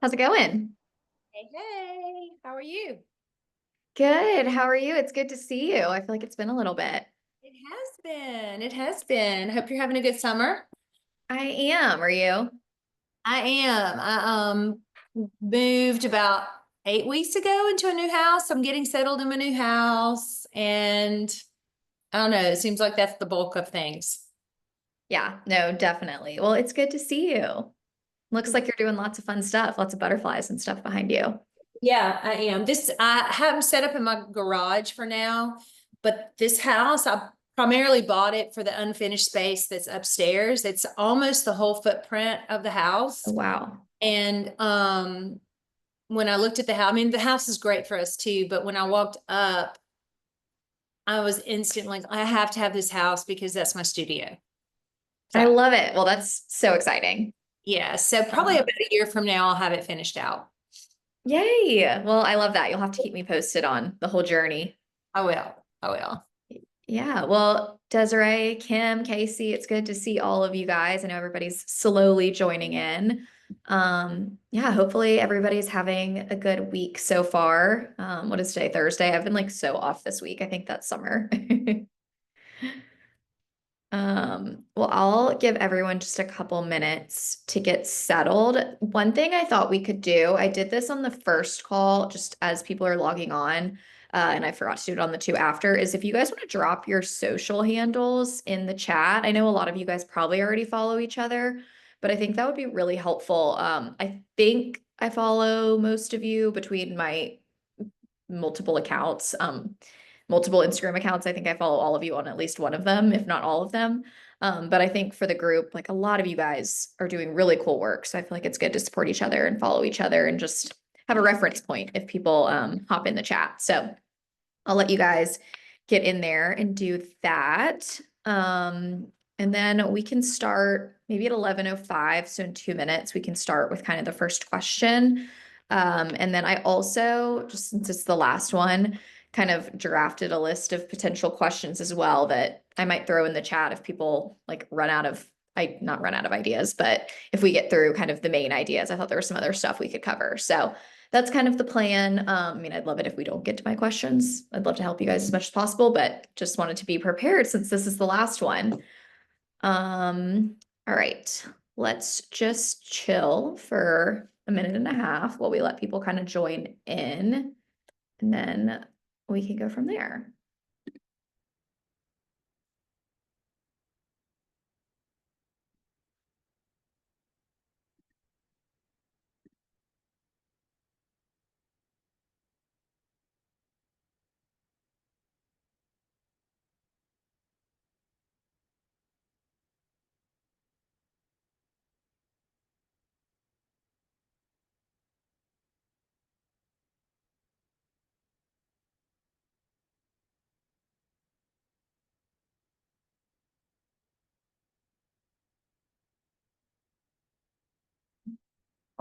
How's it going? Hey, hey, how are you? Good. How are you? It's good to see you. I feel like it's been a little bit. It has been. It has been. Hope you're having a good summer. I am. Are you? I am. I moved about 8 weeks ago into a new house. I'm getting settled in my new house, and I don't know, it seems like that's the bulk of things. Yeah, no, definitely. Well, it's good to see you. Looks like you're doing lots of fun stuff, lots of butterflies and stuff behind you. Yeah, I am. This I have them set up in my garage for now, but this house I primarily bought it for the unfinished space that's upstairs. It's almost the whole footprint of the Oh, house. wow. And when I looked at the house, I mean, the house is great for us too, but when I walked up, I was instantly like, I have to have this house because that's my studio. I So love it. Well, that's so exciting. yeah, so probably Uh, about a year from now, I'll have it finished out. Yay. Well, I love that. You'll have to keep me posted on the whole journey. I will. I will. Yeah, well, Desiree, Kim, Casey, it's good to see all of you guys. I know everybody's slowly joining in. Yeah, hopefully everybody's having a good week so far. What is today? Thursday. I've been like so off this week. I think that's summer. Well, I'll give everyone just a couple minutes to get settled. One thing I thought we could do, I did this on the first call, just as people are logging on, and I forgot to do it on the two after, is if you guys want to drop your social handles in the chat. I know a lot of you guys probably already follow each other, but I think that would be really helpful. I think I follow most of you between my multiple accounts, multiple Instagram accounts. I think I follow all of you on at least one of them, if not all of them. But I think for the group, like a lot of you guys are doing really cool work. So I feel like it's good to support each other and follow each other and just have a reference point if people hop in the chat. So I'll let you guys get in there and do that. And then we can start maybe at 11:05. So in 2 minutes, we can start with kind of the first question. And then I also, just since it's the last one, kind of drafted a list of potential questions as well that I might throw in the chat if people like run out of, I not run out of ideas, but if we get through kind of the main ideas, I thought there was some other stuff we could cover. So that's kind of the plan. I mean, I'd love it if we don't get to my questions. I'd love to help you guys as much as possible, but just wanted to be prepared since this is the last one. All right, let's just chill for a minute and a half while we let people kind of join in, and then we can go from there.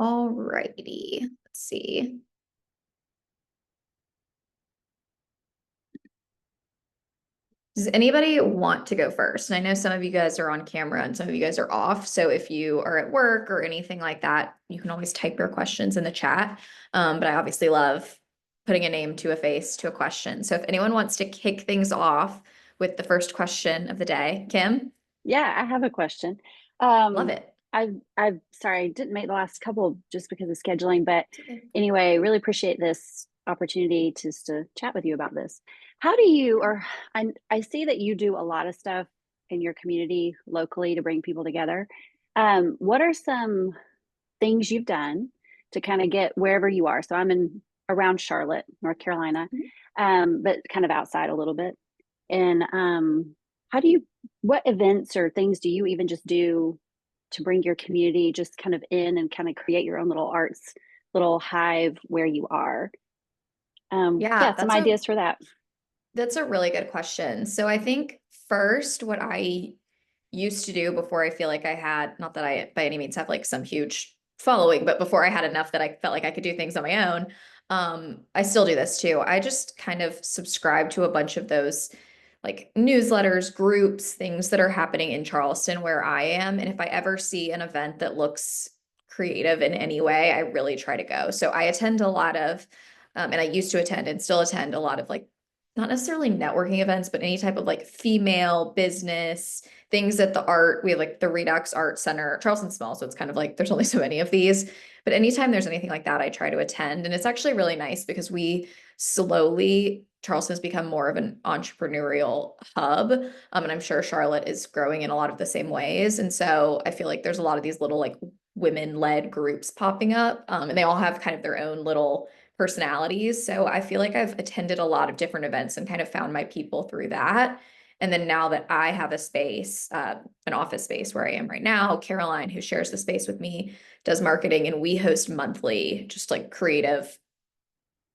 All righty, let's see. Does anybody want to go first? And I know some of you guys are on camera and some of you guys are off. So if you are at work or anything like that, you can always type your questions in the chat. But I obviously love putting a name to a face to a question. So if anyone wants to kick things off with the first question of the day, Kim, Yeah, I have a question. love Um, it. I'm sorry, I didn't make the last couple just because of scheduling, but It's okay. anyway, really appreciate this opportunity just to chat with you about this. How do you, or I see that you do a lot of stuff in your community locally to bring people together. What are some things you've done to kind of get wherever you are? So I'm in around Charlotte, North Carolina, Mhm. but kind of outside a little bit. And how do you, what events or things do you even just do to bring your community just kind of in and kind of create your own little arts, little hive where you are? Yeah, Yeah, some ideas for that. that's a really good question. So I think first, what I used to do before I feel like I had, not that I by any means have like some huge following, but before I had enough that I felt like I could do things on my own, I still do this too. I just kind of subscribe to a bunch of those like newsletters, groups, things that are happening in Charleston where I am. And if I ever see an event that looks creative in any way, I really try to go. So I attend a lot of, and I used to attend and still attend a lot of like, not necessarily networking events, but any type of like female business things at the art. We have like the Redux Art Center, Charleston's small, so it's kind of like there's only so many of these. But anytime there's anything like that, I try to attend. And it's actually really nice because we slowly, Charleston has become more of an entrepreneurial hub. And I'm sure Charlotte is growing in a lot of the same ways. And so I feel like there's a lot of these little like women-led groups popping up. And they all have kind of their own little personalities. So I feel like I've attended a lot of different events and kind of found my people through that. And then now that I have a space, an office space where I am right now, Caroline, who shares the space with me, does marketing, and we host monthly, just like creative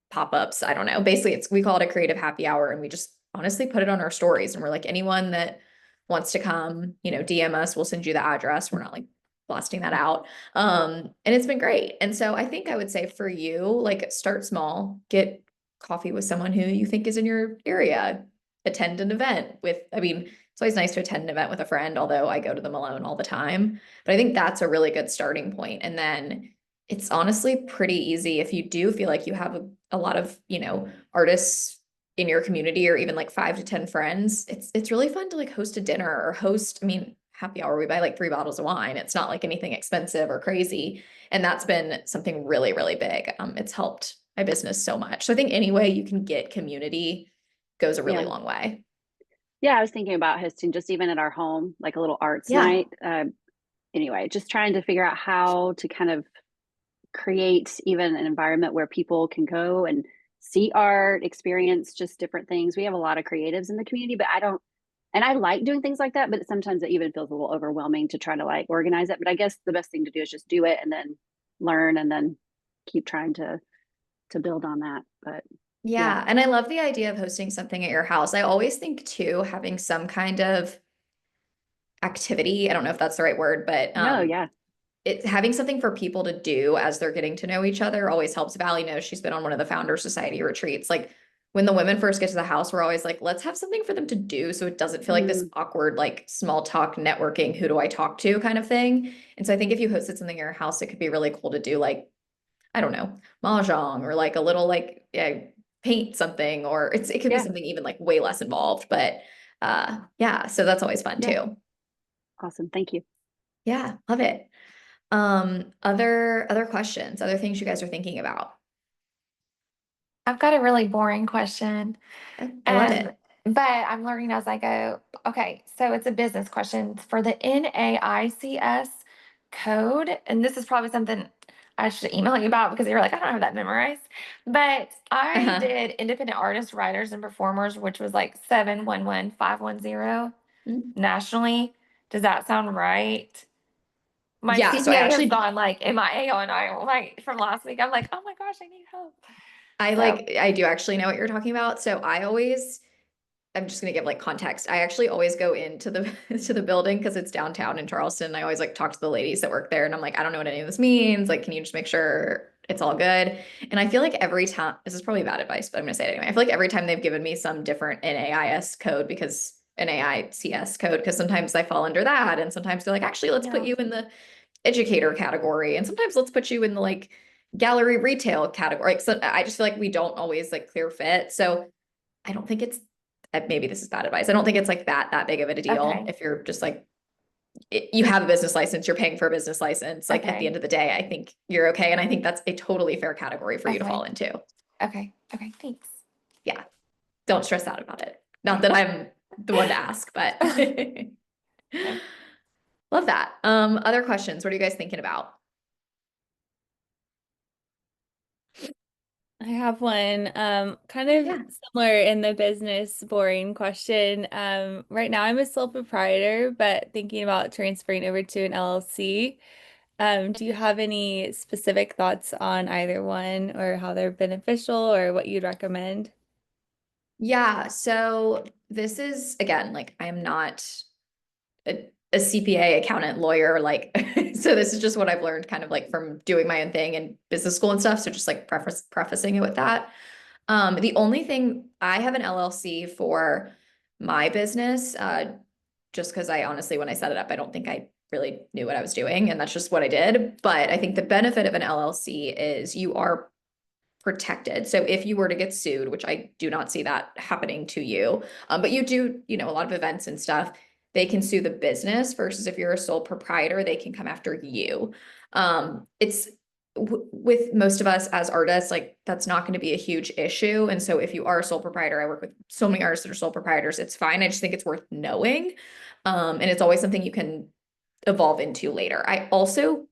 pop-ups. I don't know. Basically, we call it a creative happy hour, and we just honestly put it on our stories. And we're like, anyone that wants to come, DM us, we'll send you the address. We're not like blasting that out. And it's been great. And so I think I would say for you, like start small, get coffee with someone who you think is in your area, attend an event with, it's always nice to attend an event with a friend, although I go to them alone all the time. But I think that's a really good starting point. And then it's honestly pretty easy if you do feel like you have a lot of, artists in your community or even like 5 to 10 friends. It's really fun to like host a dinner or host, happy hour. We buy like 3 bottles of wine. It's not like anything expensive or crazy. And that's been something really, really big. It's helped my business so much. So I think any way you can get community goes a really Yeah. long way. Yeah, I was thinking about hosting just even at our home, like a little arts Yeah. night. Anyway, just trying to figure out how to kind of create even an environment where people can go and see art, experience just different things. We have a lot of creatives in the community, but I like doing things like that, but sometimes it even feels a little overwhelming to try to like organize it. But I guess the best thing to do is just do it and then learn and then keep trying to build on that. But Yeah. And I love the idea of hosting something at your house. I always think too, having some kind of activity, I don't know if that's the right word, but no, yeah. Having something for people to do as they're getting to know each other always helps. Valley knows she's been on one of the Founder Society retreats. Like when the women first get to the house, we're always like, let's have something for them to do so it doesn't feel like this awkward, like small talk networking, who do I talk to kind of thing. And so I think if you hosted something in your house, it could be really cool to do like, I don't know, mahjong or like a little like paint something, or it could be something even like way less involved. But yeah, so that's always fun too. Awesome. Thank you. Yeah, love it. Other questions, other things you guys are thinking about? I've got a really boring question. I love it. But I'm learning as I go. Okay, so it's a business question for the NAICS code. And this is probably something I should email you about because you're like, I don't have that memorized. But I did independent artists, writers, and performers, which was like 711510 nationally. Does that sound right? My Yeah, so I CPA has actually gone like MIA on I like from last week. I'm like, oh my gosh, I need help. I do actually know what you're talking about. So I'm just gonna give like context. I actually always go into the to the building because it's downtown in Charleston. I always like talk to the ladies that work there, and I'm like, I don't know what any of this means. Like, can you just make sure it's all good? And I feel like every time, this is probably bad advice, but I'm gonna say it anyway. I feel like every time they've given me some different NAIS code because NAICS code, because sometimes I fall under that, and sometimes they're like, actually, let's put you in the educator category, and sometimes let's put you in the like gallery retail category. So I just feel like we don't always like clear fit. So I don't think it's, maybe this is bad advice. I don't think it's like that big of a deal. Okay. If you're just like, you have a business license, you're paying for a business license. Like at the end of the day, I think you're okay. And I think that's a totally fair category for you to fall into. Okay. Thanks. Yeah. Don't stress out about it. Not that I'm the one to ask, but love that. Other questions? What are you guys thinking about? I have one, kind of similar in the business boring question. Right now I'm a sole proprietor, but thinking about transferring over to an LLC. Do you have any specific thoughts on either one or how they're beneficial or what you'd recommend? Yeah. So this is, again, like I am not a CPA, accountant, lawyer, like, so this is just what I've learned kind of like from doing my own thing in business school and stuff. So just like prefacing it with that. The only thing, I have an LLC for my business, just because I honestly, when I set it up, I don't think I really knew what I was doing, and that's just what I did. But I think the benefit of an LLC is you are protected. So if you were to get sued, which I do not see that happening to you, but you do, you know, a lot of events and stuff, they can sue the business versus if you're a sole proprietor, they can come after you. It's with most of us as artists, like that's not going to be a huge issue. And so if you are a sole proprietor, I work with so many artists that are sole proprietors, it's fine. I just think it's worth knowing. And it's always something you can evolve into later. I also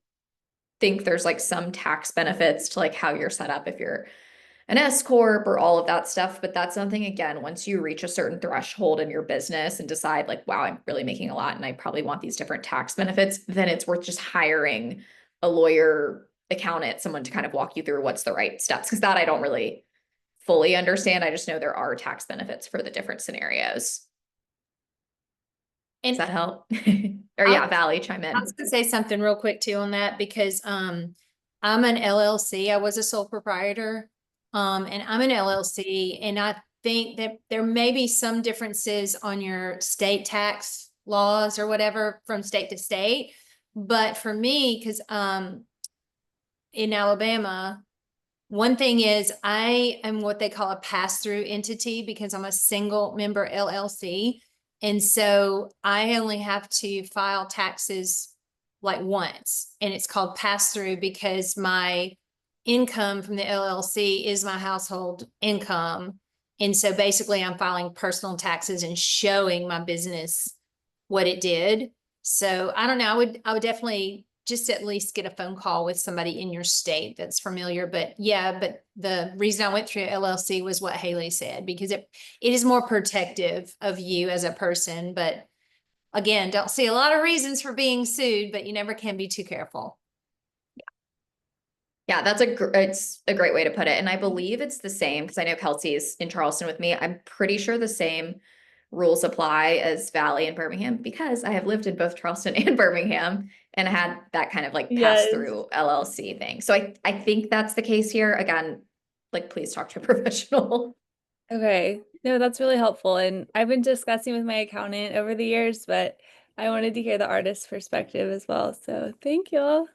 think there's like some tax benefits to like how you're set up if you're an S corp or all of that stuff. But that's something, again, once you reach a certain threshold in your business and decide like, wow, I'm really making a lot and I probably want these different tax benefits, then it's worth just hiring a lawyer, accountant, someone to kind of walk you through what's the right steps. Because that I don't really fully understand. I just know there are tax benefits for the different scenarios. Does And that help? Or yeah, Valley, chime I was in. gonna say something real quick too on that because I'm an LLC. I was a sole proprietor. And I'm an LLC, and I think that there may be some differences on your state tax laws or whatever from state to state. But for me, because in Alabama, one thing is I am what they call a pass-through entity because I'm a single member LLC. And so I only have to file taxes like once, and it's called pass-through because my income from the LLC is my household income. And so basically I'm filing personal taxes and showing my business what it did. So I don't know, I would definitely just at least get a phone call with somebody in your state that's familiar. But yeah, but the reason I went through LLC was what Haley said, because it is more protective of you as a person. But again, don't see a lot of reasons for being sued, but you never can be too careful. Yeah, it's a great way to put it. And I believe it's the same because I know Kelsey's in Charleston with me. I'm pretty sure the same rules apply as Valley and Birmingham because I have lived in both Charleston and Birmingham and had that kind of like pass Yes. through LLC thing. So I think that's the case here. Again, like please talk to a professional. Okay. No, that's really helpful. And I've been discussing with my accountant over the years, but I wanted to hear the artist's perspective as well. So thank you.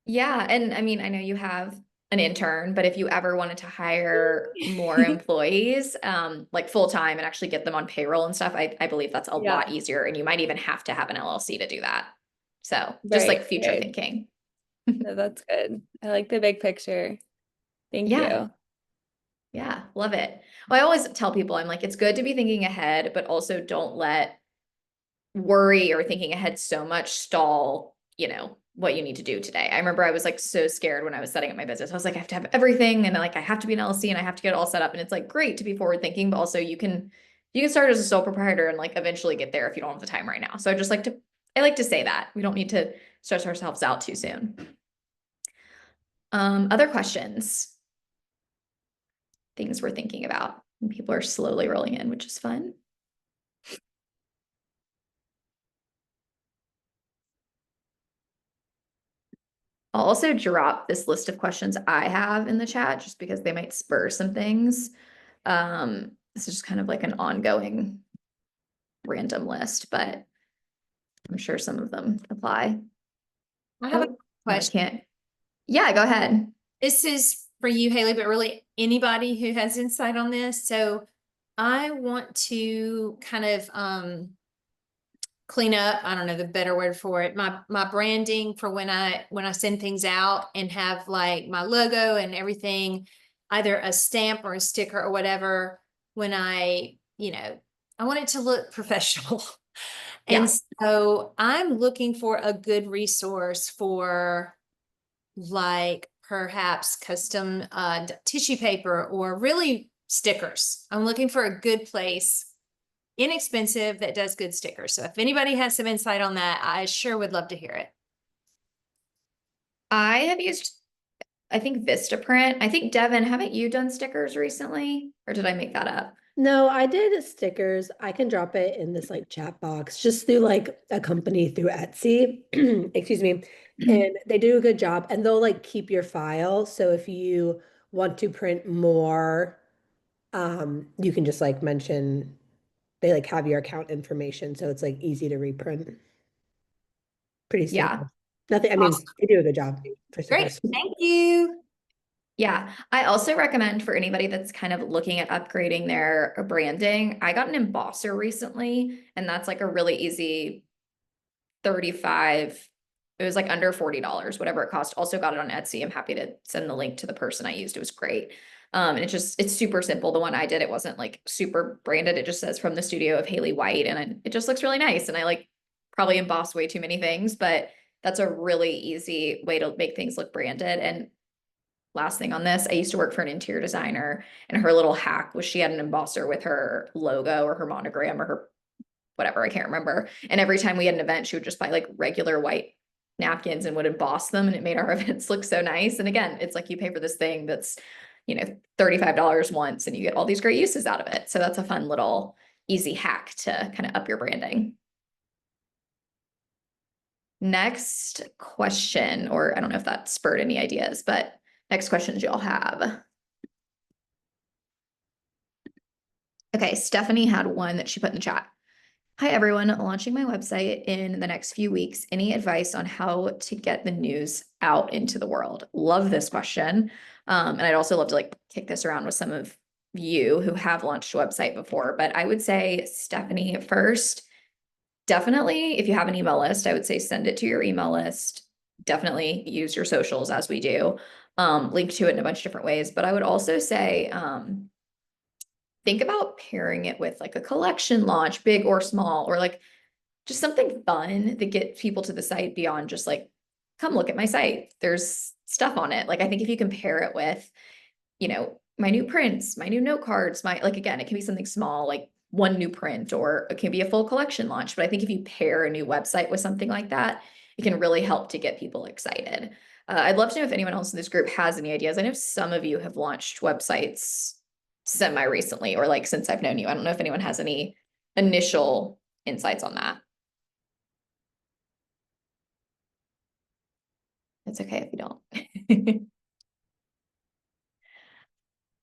Yeah, and I mean, I know you have an intern, but if you ever wanted to hire more employees, like full time and actually get them on payroll and stuff, I believe that's a lot easier. And you might even have to have an LLC to do that. So just like future right. thinking. No, that's good. I like the big picture. Thank Yeah. you. Yeah, love it. Well, I always tell people, I'm like, it's good to be thinking ahead, but also don't let worry or thinking ahead so much stall, you know, what you need to do today. I remember I was like so scared when I was setting up my business. I was like, I have to have everything and like I have to be an LLC and I have to get it all set up. And it's like great to be forward thinking, but also you can start as a sole proprietor and like eventually get there if you don't have the time right now. So I like to say that. We don't need to stress ourselves out too soon. Other questions? Things we're thinking about. And people are slowly rolling in, which is fun. I'll also drop this list of questions I have in the chat just because they might spur some things. This is just kind of like an ongoing random list, but I'm sure some of them apply. I have a No, I question. can't. Yeah, go ahead. This is for you, Haley, but really anybody who has insight on this. So I want to kind of clean up, I don't know the better word for it, my branding for when I send things out and have like my logo and everything, either a stamp or a sticker or whatever, when I want it to look professional. And so I'm looking for a good resource for like perhaps custom tissue paper or really stickers. I'm looking for a good place, inexpensive, that does good stickers. So if anybody has some insight on that, I sure would love to hear it. I have used, I think Vistaprint. I think Devin, haven't you done stickers recently? Or did I make that up? No, I did stickers. I can drop it in this like chat box just through like a company through Etsy. Excuse me. And they do a good job and they'll like keep your file. So if you want to print more, you can just like mention they like have your account information. So it's like easy to reprint. pretty Yeah. standard. Nothing, I mean, Awesome. they do a good job for Great. stickers. Thank you. Yeah, I also recommend for anybody that's kind of looking at upgrading their branding. I got an embosser recently, and that's like a really easy 35. It was like under $40, whatever it cost. Also got it on Etsy. I'm happy to send the link to the person I used. It was great. And it's super simple. The one I did, it wasn't like super branded. It just says from the studio of Haley White, and it just looks really nice. And I like probably emboss way too many things, but that's a really easy way to make things look branded. And last thing on this, I used to work for an interior designer, and her little hack was she had an embosser with her logo or her monogram or her whatever, I can't remember. And every time we had an event, she would just buy like regular white napkins and would emboss them, and it made our events look so nice. And again, it's like you pay for this thing that's, $35 once, and you get all these great uses out of it. So that's a fun little easy hack to kind of up your branding. Next question, or I don't know if that spurred any ideas, but next questions y'all have. Okay, Stephanie had one that she put in the chat. Hi, everyone. Launching my website in the next few weeks. Any advice on how to get the news out into the world? Love this question. And I'd also love to like kick this around with some of you who have launched a website before. But I would say, Stephanie, first, definitely, if you have an email list, I would say send it to your email list. Definitely use your socials as we do. Link to it in a bunch of different ways. But I would also say, think about pairing it with like a collection launch, big or small, or like just something fun that gets people to the site beyond just like, come look at my site. There's stuff on it. Like, I think if you compare it with, my new prints, my new note cards, like, again, it can be something small, like one new print, or it can be a full collection launch. But I think if you pair a new website with something like that, it can really help to get people excited. I'd love to know if anyone else in this group has any ideas. I know some of you have launched websites semi recently, or like since I've known you. I don't know if anyone has any initial insights on that. It's okay if you don't.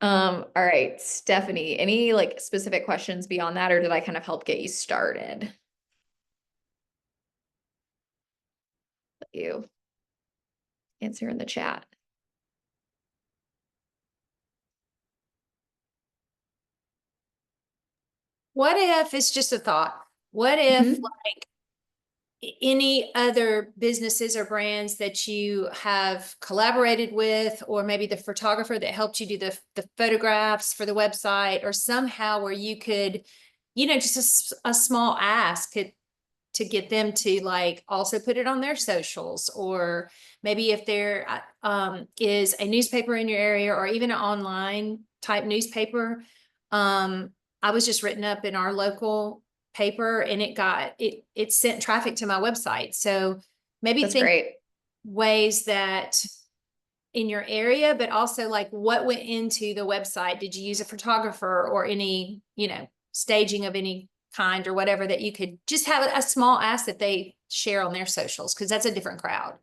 All right, Stephanie, any like specific questions beyond that, or did I kind of help get you started? Let you answer in the chat. What if it's just a thought? What if Mhm. like any other businesses or brands that you have collaborated with, or maybe the photographer that helped you do the photographs for the website, or somehow where you could, just a small ask to get them to like also put it on their socials, or maybe if there is a newspaper in your area, or even an online type newspaper. I was just written up in our local paper, and it sent traffic to my website. So maybe That's think great. ways that in your area, but also like what went into the website. Did you use a photographer or any, staging of any kind or whatever, that you could just have a small ask that they share on their socials, because that's a different crowd.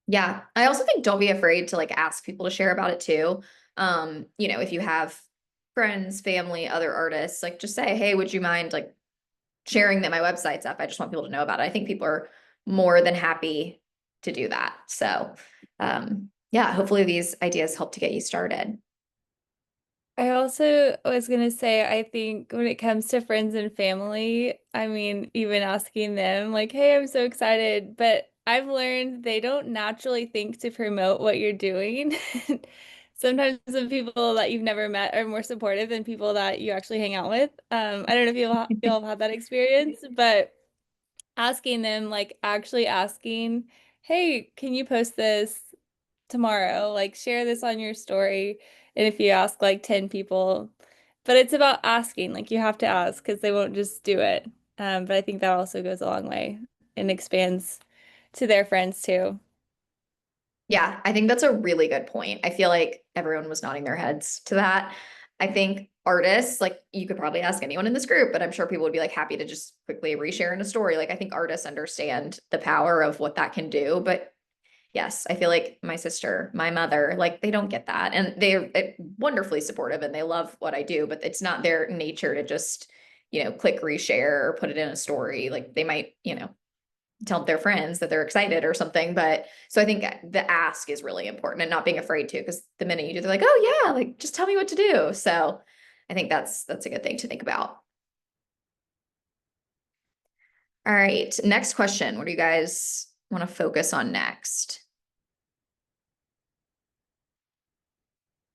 Yeah. I also think don't be afraid to like ask people to share about it too. If you have friends, family, other artists, like just say, hey, would you mind like sharing that my website's up? I just want people to know about it. I think people are more than happy to do that. So yeah, hopefully these ideas help to get you started. I also was gonna say, I think when it comes to friends and family, I mean, even asking them like, hey, I'm so excited, but I've learned they don't naturally think to promote what you're doing. Sometimes the people that you've never met are more supportive than people that you actually hang out with. I don't know if you'll have had that experience, but asking them, like actually asking, hey, can you post this tomorrow? Like share this on your story. And if you ask like 10 people, but it's about asking, like you have to ask because they won't just do it. But I think that also goes a long way and expands to their friends too. Yeah, I think that's a really good point. I feel like everyone was nodding their heads to that. I think artists, like you could probably ask anyone in this group, but I'm sure people would be like happy to just quickly reshare in a story. Like I think artists understand the power of what that can do. But yes, I feel like my sister, my mother, like they don't get that. And they're wonderfully supportive and they love what I do, but it's not their nature to just, click reshare or put it in a story. Like they might, tell their friends that they're excited or something. But so I think the ask is really important and not being afraid to, because the minute you do, they're like, oh yeah, like just tell me what to do. So I think that's a good thing to think about. All right, next question. What do you guys want to focus on next?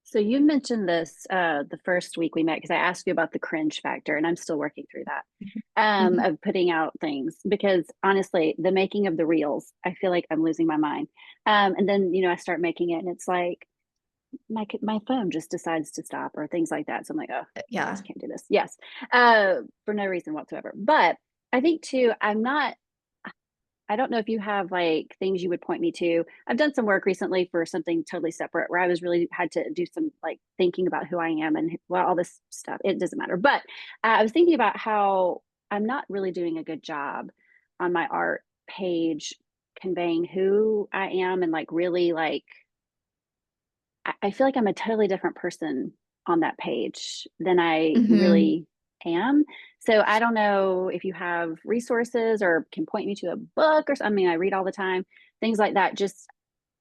So you mentioned this the first week we met, because I asked you about the cringe factor, and I'm still working through that of putting out things, because honestly, the making of the reels, I feel like I'm losing my mind. And then, you know, I start making it and it's like my phone just decides to stop or things like that. So I'm like, oh, I Yeah. just can't do this. Yes. For no reason whatsoever. But I think too, I don't know if you have like things you would point me to. I've done some work recently for something totally separate where I was really had to do some like thinking about who I am and well, all this stuff. It doesn't matter. But I was thinking about how I'm not really doing a good job on my art page conveying who I am, and like really like I feel like I'm a totally different person on that page than I really am. So I don't know if you have resources or can point me to a book or something. I mean, I read all the time, things like that. Just,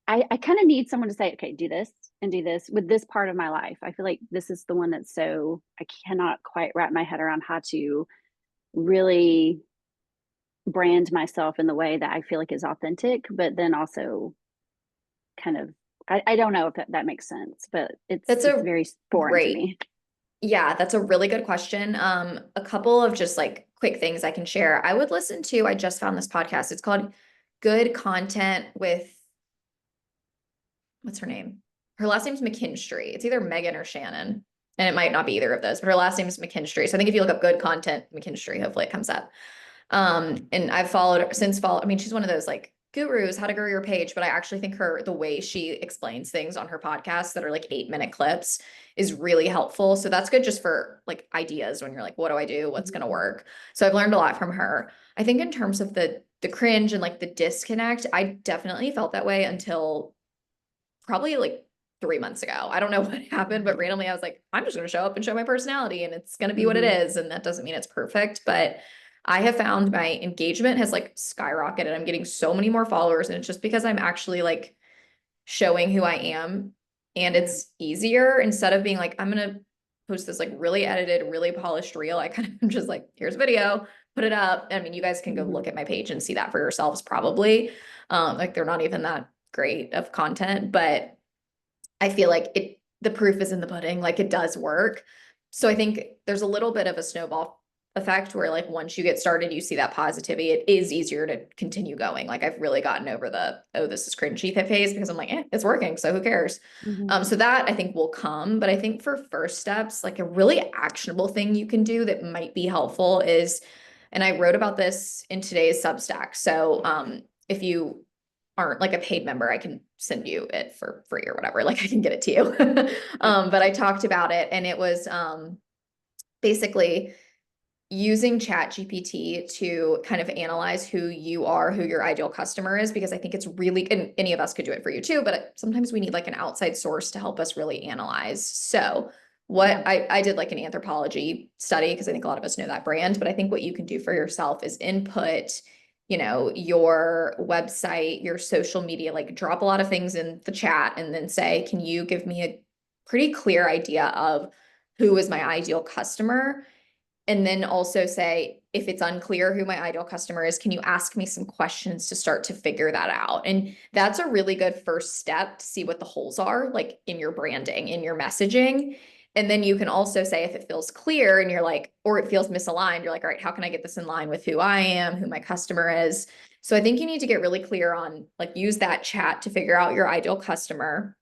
I kind of need someone to say, okay, do this and do this with this part of my life. I feel like this is the one that's so, I cannot quite wrap my head around how to really brand myself in the way that I feel like is authentic, but then also kind of, I don't know if that makes sense, but it's very foreign to me. Yeah, that's a really good question. A couple of just like quick things I can share. I just found this podcast. It's called Good Content with, what's her name? Her last name's McKinstry. It's either Megan or Shannon, and it might not be either of those, but her last name is McKinstry. So I think if you look up Good Content McKinstry, hopefully it comes up. And I've followed I mean, she's one of those like gurus, how to grow your page, but I actually think the way she explains things on her podcast that are like 8-minute clips is really helpful. So that's good just for like ideas when you're like, what do I do? What's going to work? So I've learned a lot from her. I think in terms of the cringe and like the disconnect, I definitely felt that way until probably like 3 months ago. I don't know what happened, but randomly I was like, I'm just going to show up and show my personality and it's going to be what it is. And that doesn't mean it's perfect, but I have found my engagement has like skyrocketed. I'm getting so many more followers, and it's just because I'm actually like showing who I am, and it's easier instead of being like, I'm going to post this like really edited, really polished reel. I kind of am just like, here's a video, put it up. I mean, you guys can go look at my page and see that for yourselves probably. Like they're not even that great of content, but I feel like the proof is in the pudding, like it does work. So I think there's a little bit of a snowball effect where like once you get started, you see that positivity, it is easier to continue going. Like I've really gotten over oh, this is cringy phase, because I'm like, it's working, so who cares? So that I think will come. But I think for first steps, like a really actionable thing you can do that might be helpful is, and I wrote about this in today's Substack. So if you aren't like a paid member, I can send you it for free or whatever. Like I can get it to you. But I talked about it, and it was basically using ChatGPT to kind of analyze who you are, who your ideal customer is, because I think it's really, and any of us could do it for you too, but sometimes we need like an outside source to help us really analyze. So I did like an anthropology study, because I think a lot of us know that brand, but I think what you can do for yourself is input, you know, your website, your social media, like drop a lot of things in the chat and then say, can you give me a pretty clear idea of who is my ideal customer? And then also say, if it's unclear who my ideal customer is, can you ask me some questions to start to figure that out? And that's a really good first step to see what the holes are, like in your branding, in your messaging. And then you can also say, if it feels clear and you're like, or it feels misaligned, you're like, all right, how can I get this in line with who I am, who my customer is? So I think you need to get really clear on, like, use that chat to figure out your ideal customer,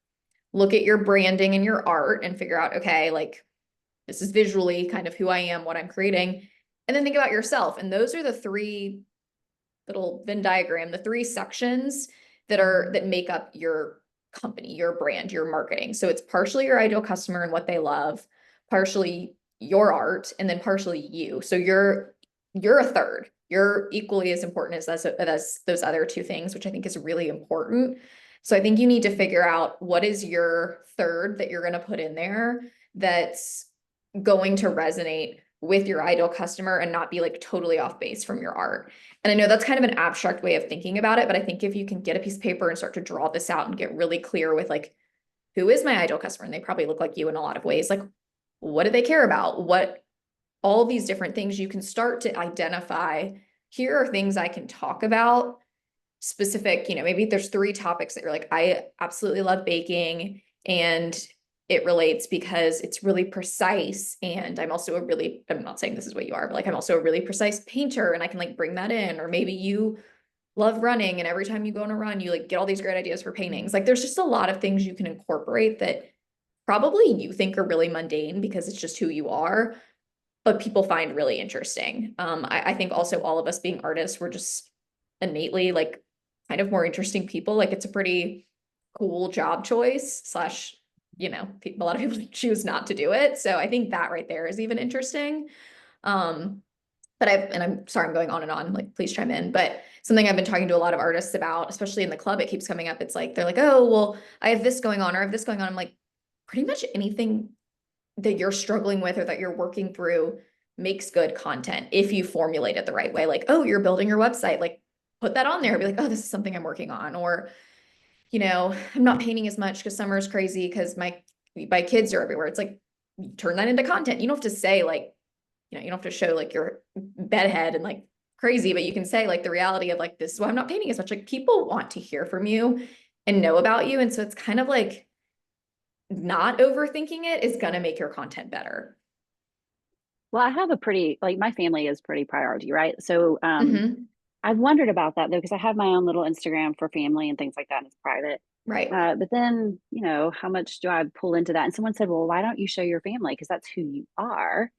look at your branding and your art and figure out, okay, like, this is visually kind of who I am, what I'm creating, and then think about yourself. And those are the three little Venn diagram, the three sections that make up your company, your brand, your marketing. So it's partially your ideal customer and what they love, partially your art, and then partially you. So you're a third. You're equally as important as those other two things, which I think is really important. So I think you need to figure out what is your third that you're going to put in there that's going to resonate with your ideal customer and not be like totally off base from your art. And I know that's kind of an abstract way of thinking about it, but I think if you can get a piece of paper and start to draw this out and get really clear with like, who is my ideal customer? And they probably look like you in a lot of ways. Like, what do they care about? What, all these different things you can start to identify. Here are things I can talk about specific, maybe there's 3 topics that you're like, I absolutely love baking and it relates because it's really precise. And I'm also I'm not saying this is what you are, but like, I'm also a really precise painter and I can like bring that in. Or maybe you love running and every time you go on a run, you like get all these great ideas for paintings. Like there's just a lot of things you can incorporate that probably you think are really mundane because it's just who you are, but people find really interesting. I think also all of us being artists, we're just innately like kind of more interesting people. Like it's a pretty cool job choice slash, a lot of people choose not to do it. So I think that right there is even interesting. Um, and I'm sorry, I'm going on and on, like, please chime in, but something I've been talking to a lot of artists about, especially in the club, it keeps coming up. It's like, they're like, oh, well, I have this going on or I have this going on. I'm like, pretty much anything that you're struggling with or that you're working through makes good content if you formulate it the right way. Like, oh, you're building your website, like put that on there, be like, oh, this is something I'm working on. Or, I'm not painting as much because summer is crazy because my kids are everywhere. It's like, turn that into content. You don't have to say like, you don't have to show like your bedhead and like crazy, but you can say like the reality of like, this is why I'm not painting as much. Like people want to hear from you and know about you. And so it's kind of like not overthinking it is going to make your content better. Well, I have a pretty, like, my family is pretty priority, right? So Mhm. I've wondered about that though, because I have my own little Instagram for family and things like that, and it's private. Right. But then, how much do I pull into that? And someone said, well, why don't you show your family? Because that's who you are.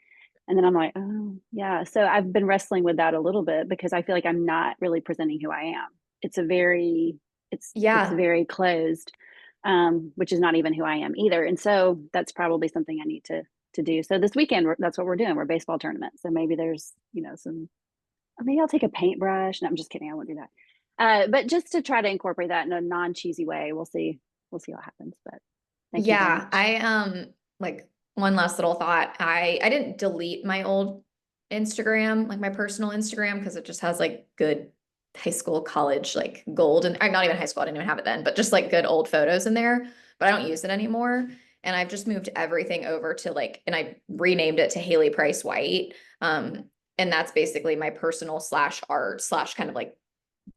And then I'm like, oh, yeah. So I've been wrestling with that a little bit because I feel like I'm not really presenting who I am. It's a very, it's Yeah. very closed, which is not even who I am either. And so that's probably something I need to do. So this weekend, that's what we're doing. We're baseball tournament. So maybe there's, some, maybe I'll take a paintbrush. No, I'm just kidding. I won't do that. But just to try to incorporate that in a non-cheesy way. We'll see. We'll see what happens. But thank you very Yeah. much. I like one last little thought. I didn't delete my old Instagram, like my personal Instagram, because it just has like good high school, college, like gold and not even high school, I didn't even have it then, but just like good old photos in there. But I don't use it anymore. And I've just moved everything over to like, and I renamed it to Haley Price White. And that's basically my personal slash art slash kind of like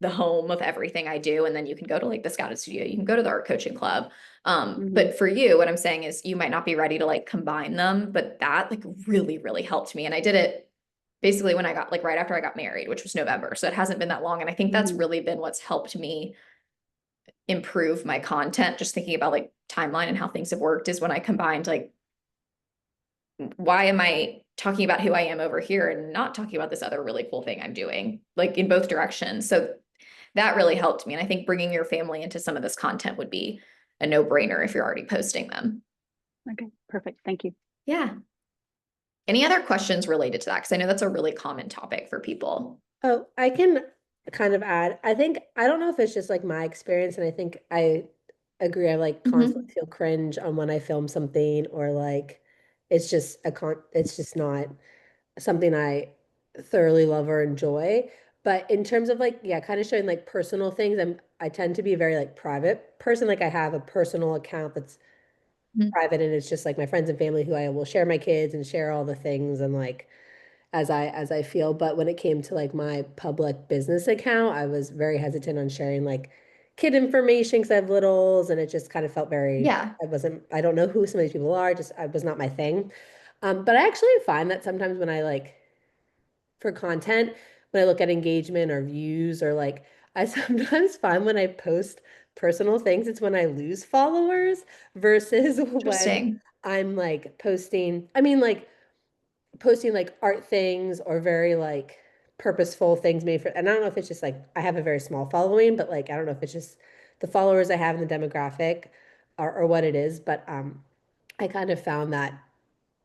the home of everything I do. And then you can go to like the Scouted Studio, you can go to the art coaching club. But for you, what I'm saying is you might not be ready to like combine them, but that like really, really helped me. And I did it basically when I got like right after I got married, which was November. So it hasn't been that long. And I think that's really been what's helped me improve my content. Just thinking about like timeline and how things have worked is when I combined like, why am I talking about who I am over here and not talking about this other really cool thing I'm doing, like in both directions. So that really helped me. And I think bringing your family into some of this content would be a no-brainer if you're already posting them. Okay, perfect. Thank you. Yeah. Any other questions related to that? Because I know that's a really common topic for people. Oh, I can kind of add. I think I don't know if it's just like my experience, and I think I agree. I like constantly feel cringe on when I film something, or like it's just not something I thoroughly love or enjoy. But in terms of like, yeah, kind of showing like personal things, I tend to be a very like private person. Like I have a personal account that's Mhm. private and it's just like my friends and family who I will share my kids and share all the things and like as I feel. But when it came to like my public business account, I was very hesitant on sharing like kid information because I have littles and it just kind of felt very, Yeah. I don't know who some of these people are, just I was not my thing. But I actually find that sometimes when I like for content, when I look at engagement or views or like I sometimes find when I post personal things, it's when I lose followers versus when Interesting. I'm like posting, I mean like posting like art things or very like purposeful things made for, and I don't know if it's just like I have a very small following, but like I don't know if it's just the followers I have in the demographic or what it is, but I kind of found that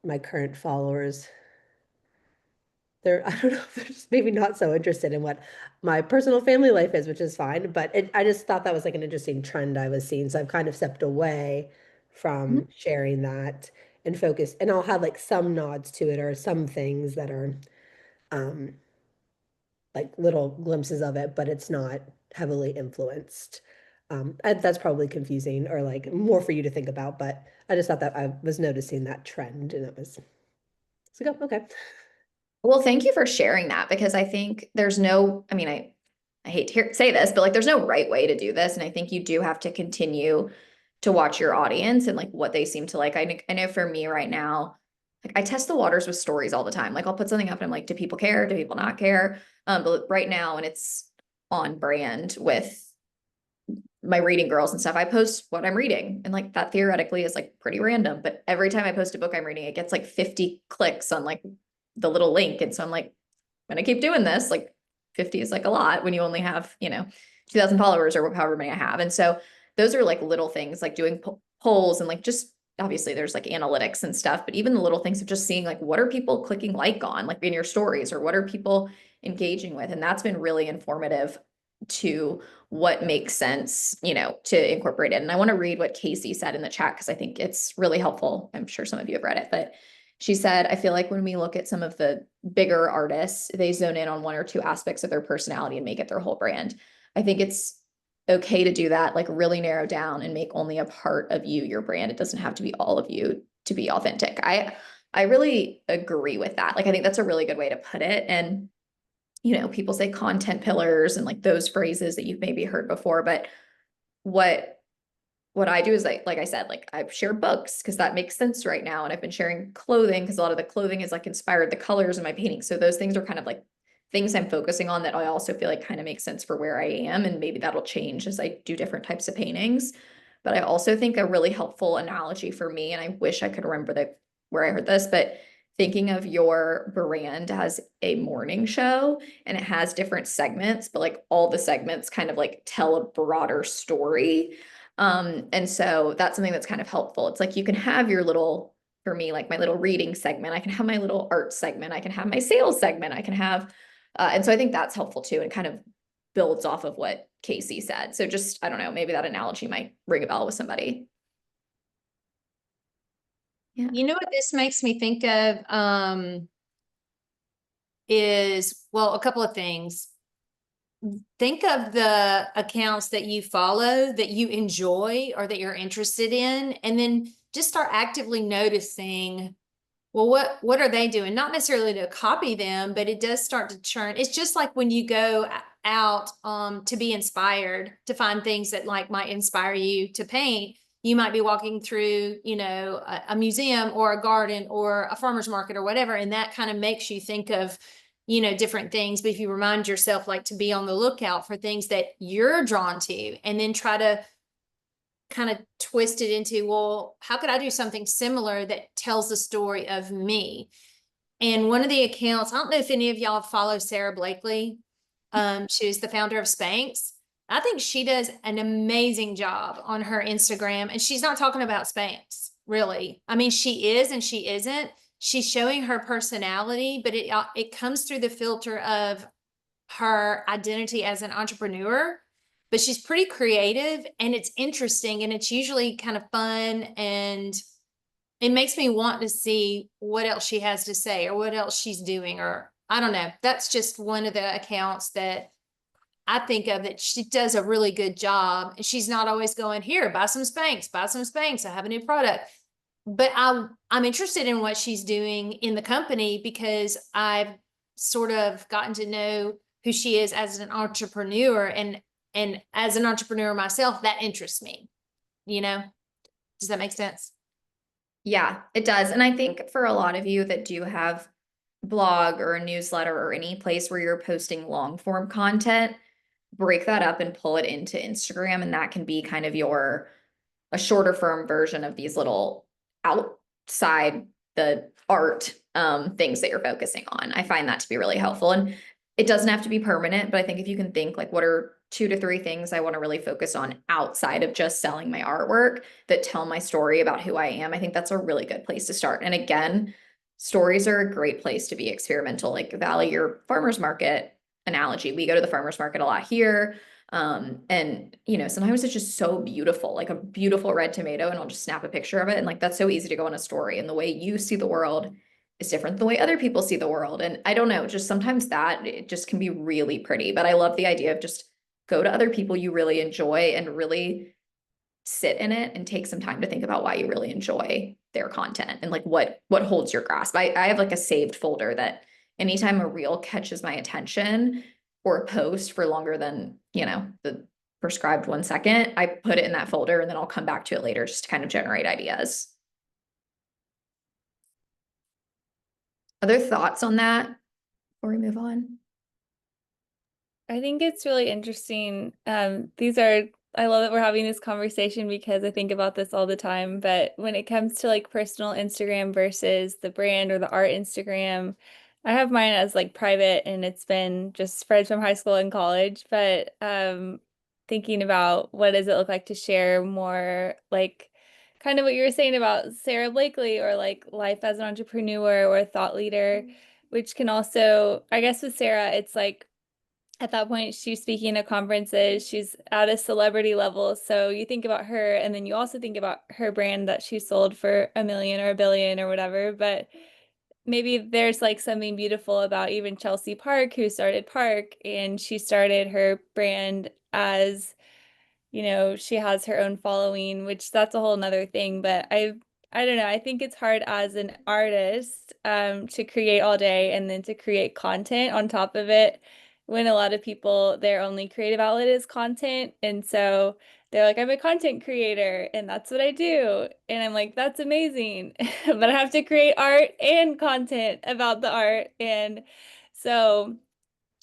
my current followers they're I don't know if they're just maybe not so interested in what my personal family life is, which is fine, but I just thought that was like an interesting trend I was seeing, so I've kind of stepped away Mhm. from sharing that. and focus, and I'll have like some nods to it or some things that are um like little glimpses of it, but it's not heavily influenced. That's probably confusing or like more for you to think about, but I just thought that I was noticing that trend and it was, it's like, oh, okay. Well, thank you for sharing that because I think there's no, I mean, I hate to say this, but like there's no right way to do this. And I think you do have to continue to watch your audience and like what they seem to like. I know for me right now, like I test the waters with stories all the time. Like I'll put something up and I'm like, do people care? Do people not care? But right now, and it's on brand with my reading girls and stuff, I post what I'm reading. And like that theoretically is like pretty random. But every time I post a book I'm reading, it gets like 50 clicks on like the little link. And so I'm like, I'm gonna keep doing this. Like 50 is like a lot when you only have, 2,000 followers or however many I have. And so those are like little things like doing polls and like just obviously there's like analytics and stuff, but even the little things of just seeing like what are people clicking like on like in your stories or what are people engaging with. And that's been really informative to what makes sense, to incorporate it. And I want to read what Casey said in the chat because I think it's really helpful. I'm sure some of you have read it, but she said, I feel like when we look at some of the bigger artists, they zone in on one or two aspects of their personality and make it their whole brand. I think it's okay to do that, like really narrow down and make only a part of you your brand. It doesn't have to be all of you to be authentic. I really agree with that. Like I think that's a really good way to put it. And people say content pillars and like those phrases that you've maybe heard before, but what I do is like I said, like I've shared books because that makes sense right now. And I've been sharing clothing because a lot of the clothing is like inspired the colors in my paintings. So those things are kind of like things I'm focusing on that I also feel like kind of makes sense for where I am. And maybe that'll change as I do different types of paintings. But I also think a really helpful analogy for me, and I wish I could remember where I heard this, but thinking of your brand as a morning show and it has different segments, but like all the segments kind of like tell a broader story. And so that's something that's kind of helpful. It's like you can have your little, for me, like my little reading segment, I can have my little art segment, I can have my sales segment, I can have, and so I think that's helpful too, and kind of builds off of what Casey said. So just, I don't know, maybe that analogy might ring a bell with somebody. Yeah. You know what this makes me think of is, well, a couple of things. Think of the accounts that you follow that you enjoy or that you're interested in, and then just start actively noticing, well, what are they doing? Not necessarily to copy them, but it does start to churn. It's just like when you go out to be inspired, to find things that like might inspire you to paint. You might be walking through, a museum or a garden or a farmer's market or whatever, and that kind of makes you think of, different things. But if you remind yourself like to be on the lookout for things that you're drawn to, and then try to kind of twist it into, well, how could I do something similar that tells the story of me? And one of the accounts, I don't know if any of y'all follow Sarah Blakely. She's the founder of Spanx. I think she does an amazing job on her Instagram, and she's not talking about Spanx, really. I mean, she is and she isn't. She's showing her personality, but it comes through the filter of her identity as an entrepreneur. But she's pretty creative and it's interesting, and it's usually kind of fun, and it makes me want to see what else she has to say or what else she's doing, or I don't know. That's just one of the accounts that I think of that she does a really good job. And she's not always going, here, buy some Spanx, I have a new product. But I'm interested in what she's doing in the company because I've sort of gotten to know who she is as an entrepreneur, and as an entrepreneur myself, that interests me, Does that make sense? Yeah, it does. And I think for a lot of you that do have blog or a newsletter or any place where you're posting long form content, break that up and pull it into Instagram. And that can be kind of a shorter form version of these little outside the art things that you're focusing on. I find that to be really helpful. And it doesn't have to be permanent, but I think if you can think like, what are 2 to 3 things I want to really focus on outside of just selling my artwork that tell my story about who I am, I think that's a really good place to start. And again, stories are a great place to be experimental. Like Valley, your farmer's market analogy, we go to the farmer's market a lot here. And you know, sometimes it's just so beautiful, like a beautiful red tomato, and I'll just snap a picture of it. And like, that's so easy to go on a story. And the way you see the world is different than the way other people see the world. And I don't know, just sometimes that it just can be really pretty. But I love the idea of just go to other people you really enjoy and really sit in it and take some time to think about why you really enjoy their content and like what holds your grasp. I have like a saved folder that anytime a reel catches my attention or a post for longer than, you know, the prescribed 1 second, I put it in that folder and then I'll come back to it later just to kind of generate ideas. Other thoughts on that before we move on? I think it's really interesting. I love that we're having this conversation because I think about this all the time. But when it comes to like personal Instagram versus the brand or the art Instagram, I have mine as like private and it's been just friends from high school and college. But thinking about what does it look like to share more like kind of what you were saying about Sarah Blakely or like life as an entrepreneur or a thought leader, which can also, I guess with Sarah, it's like at that point, she's speaking at conferences, she's at a celebrity level. So you think about her, and then you also think about her brand that she sold for 1 million or 1 billion or whatever. But maybe there's like something beautiful about even Chelsea Park, who started Park, and she started her brand as she has her own following, which that's a whole nother thing. But I don't know. I think it's hard as an artist to create all day and then to create content on top of it when a lot of people, their only creative outlet is content. And so they're like, I'm a content creator and that's what I do. And I'm like, that's amazing. But I have to create art and content about the art. And so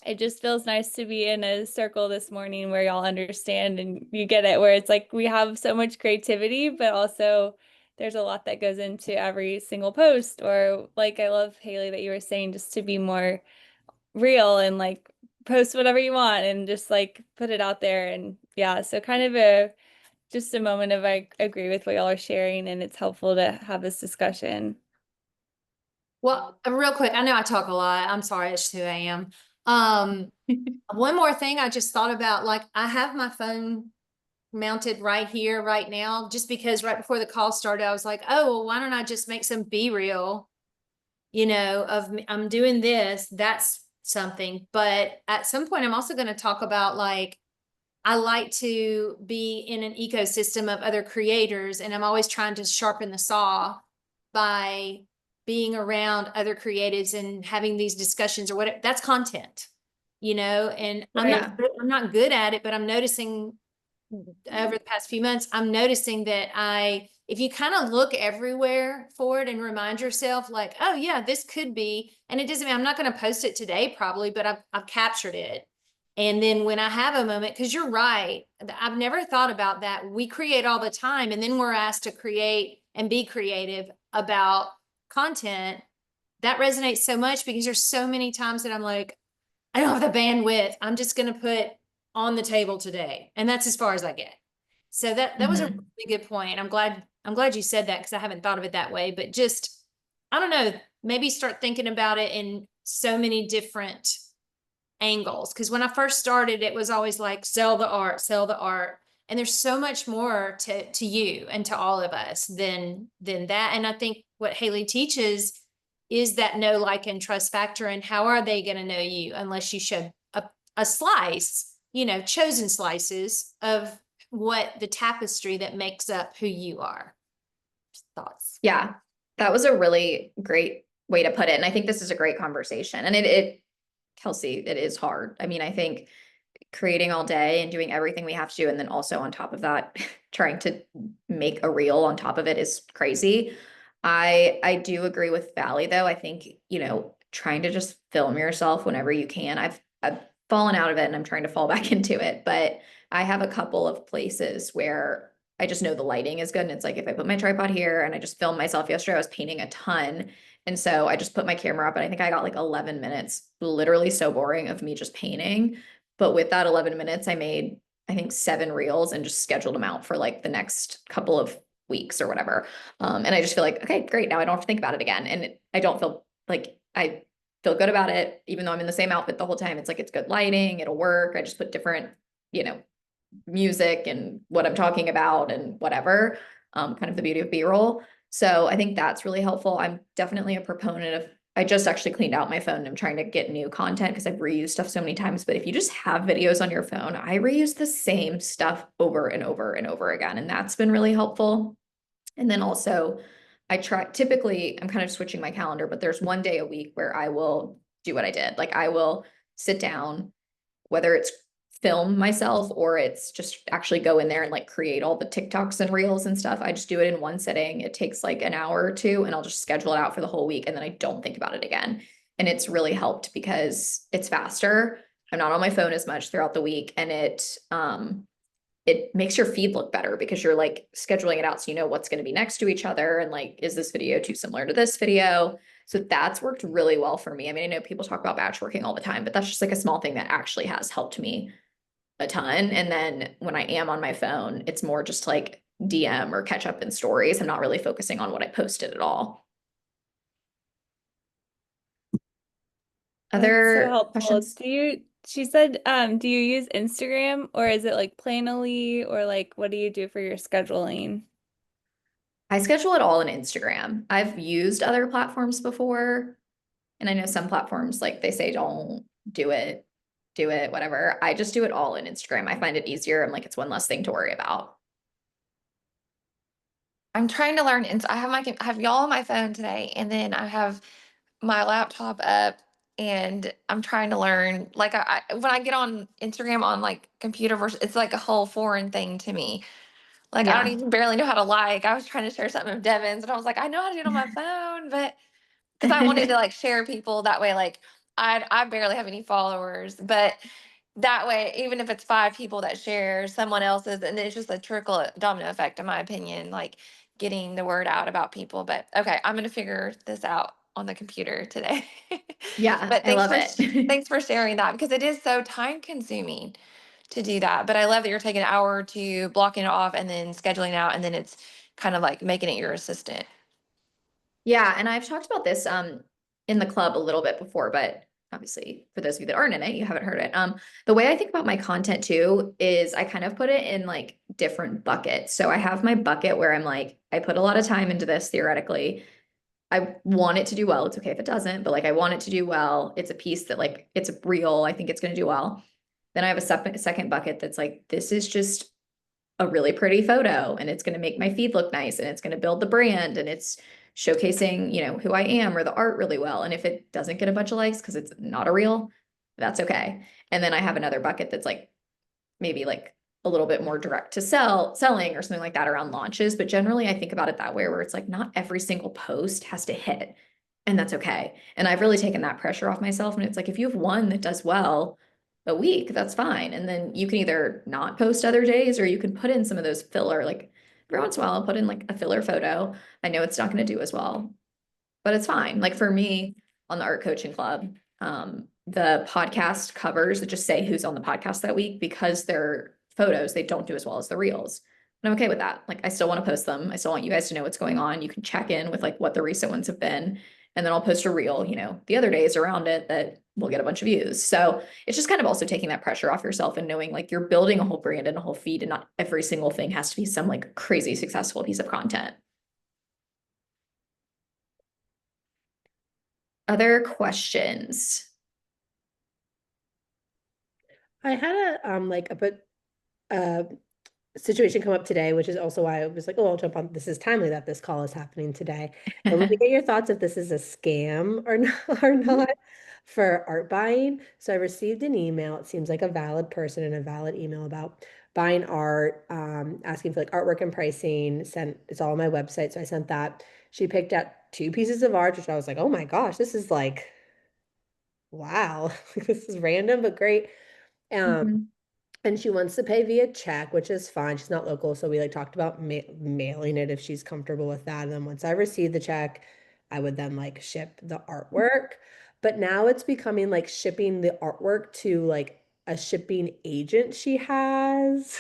it just feels nice to be in a circle this morning where y'all understand and you get it, where it's like we have so much creativity, but also there's a lot that goes into every single post. Or like, I love, Haley, that you were saying just to be more real and like post whatever you want and just like put it out there. And yeah, so kind of just a moment of I agree with what y'all are sharing, and it's helpful to have this discussion. Well, real quick, I know I talk a lot. I'm sorry, it's 2 a.m. One more thing I just thought about, like I have my phone mounted right here, right now, just because right before the call started, I was like, oh, well, why don't I just make some B-reel, of me, I'm doing this, that's something. But at some point, I'm also going to talk about like, I like to be in an ecosystem of other creators, and I'm always trying to sharpen the saw by being around other creatives and having these discussions or whatever. That's content, and I'm not good at it, but I'm noticing over the past few months, I'm noticing that if you kind of look everywhere for it and remind yourself like, oh yeah, this could be, and it doesn't mean I'm not going to post it today probably, but I've captured it. And then when I have a moment, because you're right, I've never thought about that. We create all the time, and then we're asked to create and be creative about content. That resonates so much because there's so many times that I'm like, I don't have the bandwidth. I'm just going to put on the table today. And that's as far as I get. So that was a really good point. I'm glad you said that because I haven't thought of it that way, but just, I don't know, maybe start thinking about it in so many different angles. Cause when I first started, it was always like, sell the art, sell the art. And there's so much more to you and to all of us than that. And I think what Haley teaches is that know, like, and trust factor. And how are they going to know you unless you show a slice, chosen slices of what the tapestry that makes up who you are. Thoughts? Yeah, that was a really great way to put it. And I think this is a great conversation. And Kelsey, it is hard. I mean, I think creating all day and doing everything we have to do, and then also on top of that, trying to make a reel on top of it is crazy. I do agree with Valley though. I think, trying to just film yourself whenever you can. I've fallen out of it and I'm trying to fall back into it, but I have a couple of places where I just know the lighting is good. And it's like, if I put my tripod here and I just filmed myself yesterday, I was painting a ton. And so I just put my camera up and I think I got like 11 minutes, literally so boring of me just painting. But with that 11 minutes, I made, I think 7 reels and just scheduled them out for like the next couple of weeks or whatever. And I just feel like, okay, great. Now I don't have to think about it again. And I don't feel like I feel good about it, even though I'm in the same outfit the whole time. It's like, it's good lighting, it'll work. I just put different you know, music and what I'm talking about and whatever, kind of the beauty of B-roll. So I think that's really helpful. I'm definitely a proponent of, I just actually cleaned out my phone and I'm trying to get new content because I've reused stuff so many times. But if you just have videos on your phone, I reuse the same stuff over and over and over again. And that's been really helpful. And then also I try, typically I'm kind of switching my calendar, but there's one day a week where I will do what I did. Like I will sit down, whether it's film myself or it's just actually go in there and like create all the TikToks and reels and stuff. I just do it in one sitting. It takes like an hour or two and I'll just schedule it out for the whole week and then I don't think about it again. And it's really helped because it's faster. I'm not on my phone as much throughout the week and it makes your feed look better because you're like scheduling it out so you know what's going to be next to each other and like, is this video too similar to this video? So that's worked really well for me. I mean, I know people talk about batch working all the time, but that's just like a small thing that actually has helped me a ton. And then when I am on my phone, it's more just like DM or catch up in stories. I'm not really focusing on what I posted at all. That's so Other helpful. questions? She said, do you use Instagram or is it like Planoly or like what do you do for your scheduling? I schedule it all in Instagram. I've used other platforms before, and I know some platforms like they say don't do it, whatever. I just do it all in Instagram. I find it easier. I'm like, it's one less thing to worry about. I'm trying to learn. And I have I have y'all on my phone today, and then I have my laptop up, and I'm trying to learn. Like when I get on Instagram on like computer versus, it's like a whole foreign thing to me. Like I don't Yeah. even barely know how to like. I was trying to share something of Devin's, and I was like, I know how to do it on my phone, but because I wanted to like share people that way. Like I barely have any followers, but that way, even if it's 5 people that share someone else's, and it's just a trickle domino effect, in my opinion, like getting the word out about people. But okay, I'm gonna figure this out on the computer today. Yeah, But I love it. thanks for sharing that because it is so time consuming to do that. But I love that you're taking an hour to blocking it off and then scheduling out, and then it's kind of like making it your assistant. Yeah, and I've talked about this in the club a little bit before, but obviously for those of you that aren't in it, you haven't heard it. The way I think about my content too is I kind of put it in like different buckets. So I have my bucket where I'm like, I put a lot of time into this theoretically. I want it to do well. It's okay if it doesn't, but like I want it to do well. It's a piece that like it's real. I think it's going to do well. Then I have a second bucket that's like, this is just a really pretty photo and it's going to make my feed look nice and it's going to build the brand and it's showcasing, who I am or the art really well. And if it doesn't get a bunch of likes because it's not a reel, that's okay. And then I have another bucket that's like maybe like a little bit more direct to selling or something like that around launches. But generally I think about it that way where it's like not every single post has to hit and that's okay. And I've really taken that pressure off myself. And it's like, if you have one that does well a week, that's fine. And then you can either not post other days or you can put in some of those filler, like every once in a while, I'll put in like a filler photo. I know it's not going to do as well, but it's fine. Like for me on the art coaching club, the podcast covers that just say who's on the podcast that week because they're photos, they don't do as well as the reels. And I'm okay with that. Like I still want to post them. I still want you guys to know what's going on. You can check in with like what the recent ones have been. And then I'll post a reel, the other days around it that will get a bunch of views. So it's just kind of also taking that pressure off yourself and knowing like you're building a whole brand and a whole feed and not every single thing has to be some like crazy successful piece of content. Other questions? I had a situation come up today, which is also why I was like, oh, I'll jump on. This is timely that this call is happening today. I want to get your thoughts if this is a scam or not, for art buying. So I received an email. It seems like a valid person and a valid email about buying art, asking for like artwork and pricing. It's all on my website. So I sent that. She picked out 2 pieces of art, which I was like, oh my gosh, this is like, wow, this is random, but great. Mhm. And she wants to pay via check, which is fine. She's not local, so we like talked about mailing it if she's comfortable with that. And then once I receive the check, I would then like ship the artwork. But now it's becoming like shipping the artwork to like a shipping agent she has.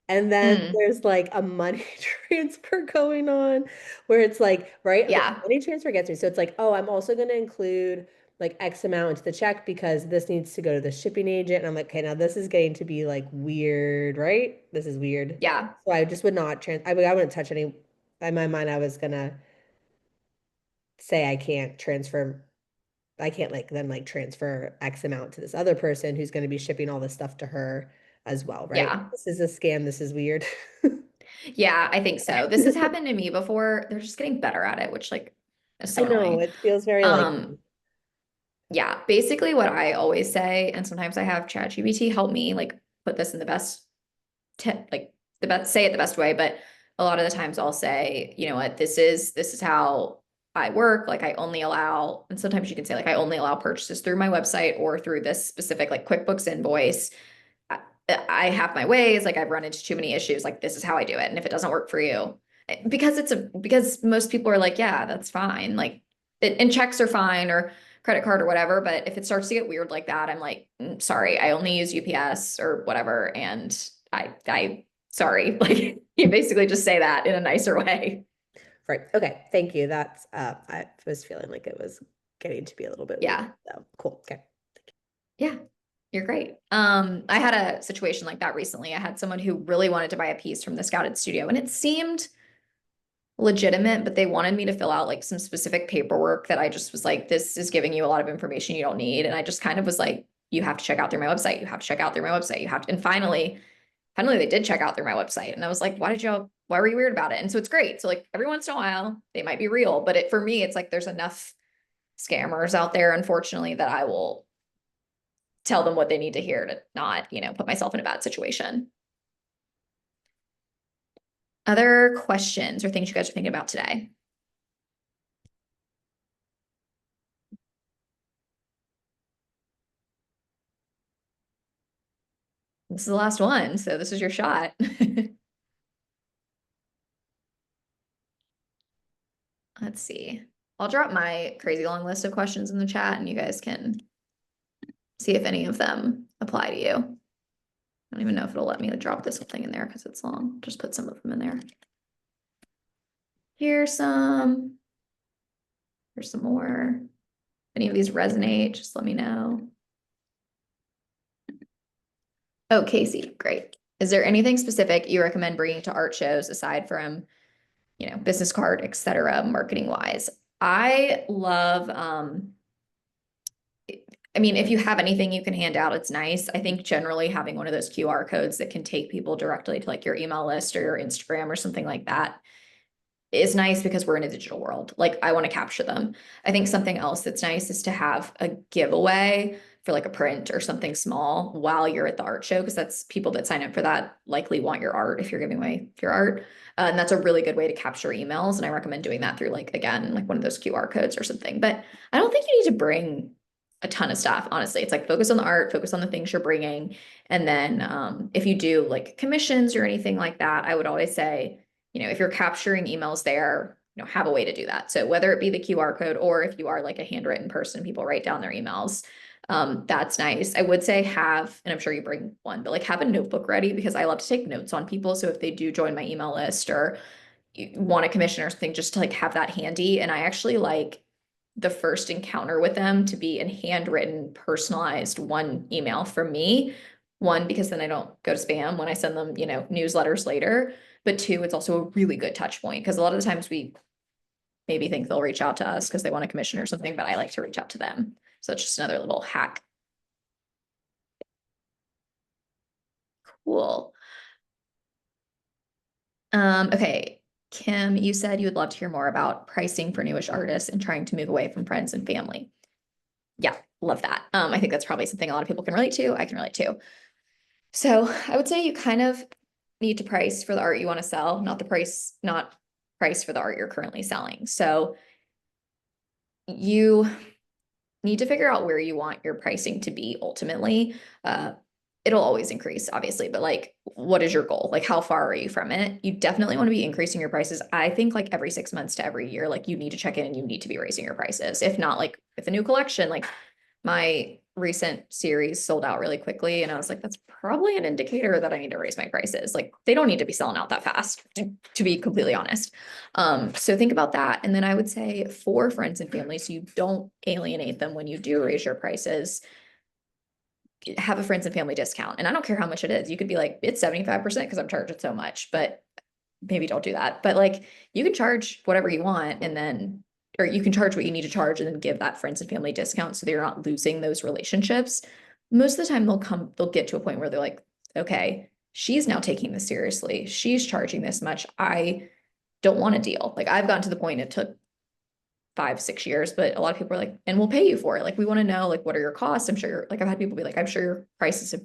And then Mm, there's like a money transfer going on where it's like, right? Okay, yeah. money transfer gets me. So it's like, oh, I'm also going to include like X amount into the check because this needs to go to the shipping agent. And I'm like, okay, now this is getting to be like weird, right? This is weird. Yeah. So I just would not I wouldn't touch any, in my mind, I was gonna say I can't like then like transfer X amount to this other person who's going to be shipping all this stuff to her as well, right? Yeah. This is a scam. This is weird. Yeah, I think so. This has happened to me before. They're just getting better at it, which like is so I know annoying. it feels very like Yeah, basically what I always say, and sometimes I have ChatGPT help me like put this in the best like the best say it the best way, but a lot of the times I'll say, you know what, this is how I work. Like I only allow, and sometimes you can say like I only allow purchases through my website or through this specific like QuickBooks invoice. I, I have my ways, like I've run into too many issues, like this is how I do it. And if it doesn't work for you, because most people are like, yeah, that's fine. Like and checks are fine or credit card or whatever. But if it starts to get weird like that, I'm like, sorry, I only use UPS or whatever. And I sorry, like you basically just say that in a nicer way. right. Okay, thank you. That's I was feeling like it was getting to be a little bit Yeah. weird. So cool. Okay. Yeah, you're great. I had a situation like that recently. I had someone who really wanted to buy a piece from the Scouted Studio, and it seemed legitimate, but they wanted me to fill out like some specific paperwork that I just was like, this is giving you a lot of information you don't need. And I just kind of was like, you have to check out through my website. You have to check out through my website. You have to, and finally they did check out through my website. And I was like, why were you weird about it? And so it's great. So like every once in a while they might be real, but for me, it's like, there's enough scammers out there, unfortunately, that I will tell them what they need to hear to not, put myself in a bad situation. Other questions or things you guys are thinking about today? This is the last one, so this is your shot. Let's see. I'll drop my crazy long list of questions in the chat and you guys can see if any of them apply to you. I don't even know if it'll let me drop this whole thing in there because it's long. Just put some of them in there. Here's some more. If any of these resonate, just let me know. Oh, Casey, great. Is there anything specific you recommend bringing to art shows aside from, business card, etc., marketing wise? I love, if you have anything you can hand out, it's nice. I think generally having one of those QR codes that can take people directly to like your email list or your Instagram or something like that is nice because we're in a digital world. Like I want to capture them. I think something else that's nice is to have a giveaway for like a print or something small while you're at the art show, because that's people that sign up for that likely want your art if you're giving away your art. And that's a really good way to capture emails. And I recommend doing that through like, again, like one of those QR codes or something. But I don't think you need to bring a ton of stuff. Honestly, it's like focus on the art, focus on the things you're bringing. And then if you do like commissions or anything like that, I would always say, if you're capturing emails there, have a way to do that. So whether it be the QR code or if you are like a handwritten person, people write down their emails. That's nice. I would say and I'm sure you bring one, but like have a notebook ready because I love to take notes on people. So if they do join my email list or you want a commission or something, just to like have that handy. And I actually like the first encounter with them to be in handwritten, personalized one email from me. One, because then I don't go to spam when I send them, newsletters later. But two, it's also a really good touch point because a lot of the times we maybe think they'll reach out to us because they want a commission or something, but I like to reach out to them. So it's just another little hack. Cool. Okay. Kim, you said you would love to hear more about pricing for newish artists and trying to move away from friends and family. Yeah, love that. I think that's probably something a lot of people can relate to. I can relate to. So I would say you kind of need to price for the art you want to sell, not price for the art you're currently selling. So you need to figure out where you want your pricing to be ultimately. It'll always increase, obviously, but like, what is your goal? Like, how far are you from it? You definitely want to be increasing your prices. I think like every 6 months to every year, like you need to check in and you need to be raising your prices. If not, like with a new collection, like my recent series sold out really quickly. And I was like, that's probably an indicator that I need to raise my prices. Like they don't need to be selling out that fast, to be completely honest. So think about that. And then I would say for friends and family, so you don't alienate them when you do raise your prices, have a friends and family discount. And I don't care how much it is. You could be like, it's 75% because I'm charging so much, but maybe don't do that. But like you can charge whatever you want and then, or you can charge what you need to charge and then give that friends and family discount so that you're not losing those relationships. Most of the time they'll get to a point where they're like, okay, she's now taking this seriously. She's charging this much. I don't want a deal. Like I've gotten to the point it took 5-6 years, but a lot of people are like, and we'll pay you for it. Like we want to know, like, what are your costs? I'm sure like I've had people be like, I'm sure your prices have,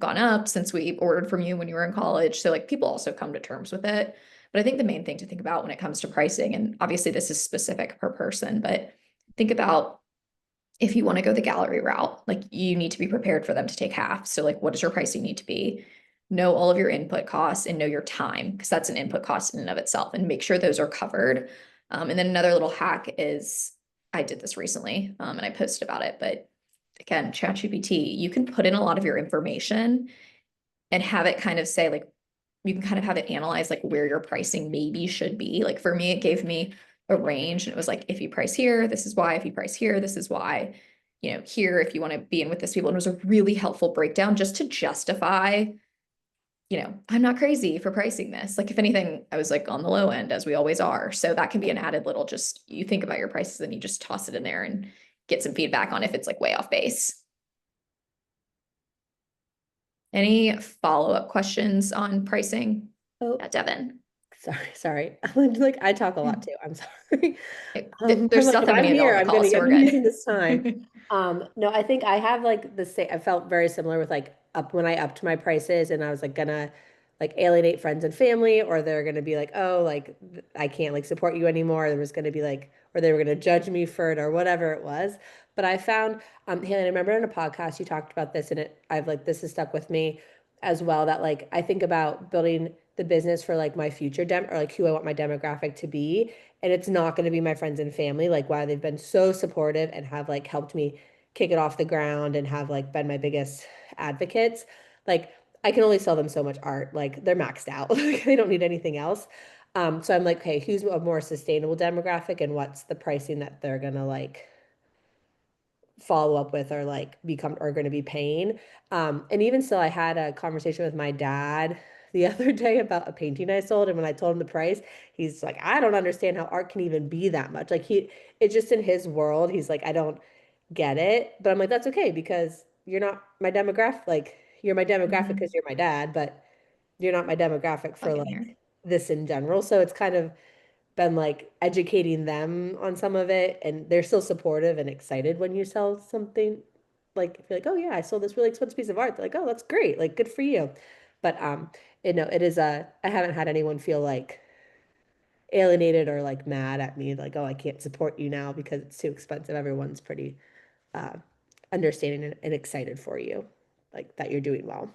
gone up since we ordered from you when you were in college. So like people also come to terms with it. But I think the main thing to think about when it comes to pricing, and obviously this is specific per person, but think about if you want to go the gallery route, like you need to be prepared for them to take half. So like what does your pricing need to be? Know all of your input costs and know your time, because that's an input cost in and of itself, and make sure those are covered. And then another little hack is, I did this recently, and I posted about it, but again, ChatGPT, you can put in a lot of your information and have it kind of say like, you can kind of have it analyze like where your pricing maybe should be. Like for me, it gave me a range and it was like, if you price here, this is why. If you price here, this is why. Here, if you want to be in with this people. And it was a really helpful breakdown just to justify, I'm not crazy for pricing this. Like if anything, I was like on the low end, as we always are. So that can be an added little, just you think about your prices and you just toss it in there and get some feedback on if it's like way off base. Any follow-up questions on pricing? Oh, Yeah, Devin. sorry. I'm like, I talk a lot too. I'm sorry. There's like, not that many I'm here, on the call, so we're I'm good. using this time. No, I think I have like the same, I felt very similar with like when I upped my prices and I was like gonna like alienate friends and family, or they're gonna be like, oh, like I can't like support you anymore. There was gonna be like, or they were gonna judge me for it or whatever it was. But I found, Haley, I remember in a podcast you talked about this, and I've like, this has stuck with me as well, that like I think about building the business for like my future or like who I want my demographic to be. And it's not going to be my friends and family. Like, wow, they've been so supportive and have like helped me kick it off the ground and have like been my biggest advocates. Like, I can only sell them so much art. Like, they're maxed out. They don't need anything else. So I'm like, okay, who's a more sustainable demographic and what's the pricing that they're gonna like follow up with or like become or going to be paying. And even still, I had a conversation with my dad the other day about a painting I sold. And when I told him the price, he's like, I don't understand how art can even be that much. Like it's just in his world. He's like, I don't get it. But I'm like, that's okay because you're not my demographic. Like you're my demographic because you're my dad, but you're not my demographic for like this in general. So it's kind of been like educating them on some of it, and they're still supportive and excited when you sell something. Like if you're like, oh yeah, I sold this really expensive piece of art, they're like, oh, that's great, like good for you. But it is I haven't had anyone feel like alienated or like mad at me, like, oh, I can't support you now because it's too expensive. Everyone's pretty uh understanding and excited for you, like that you're doing well.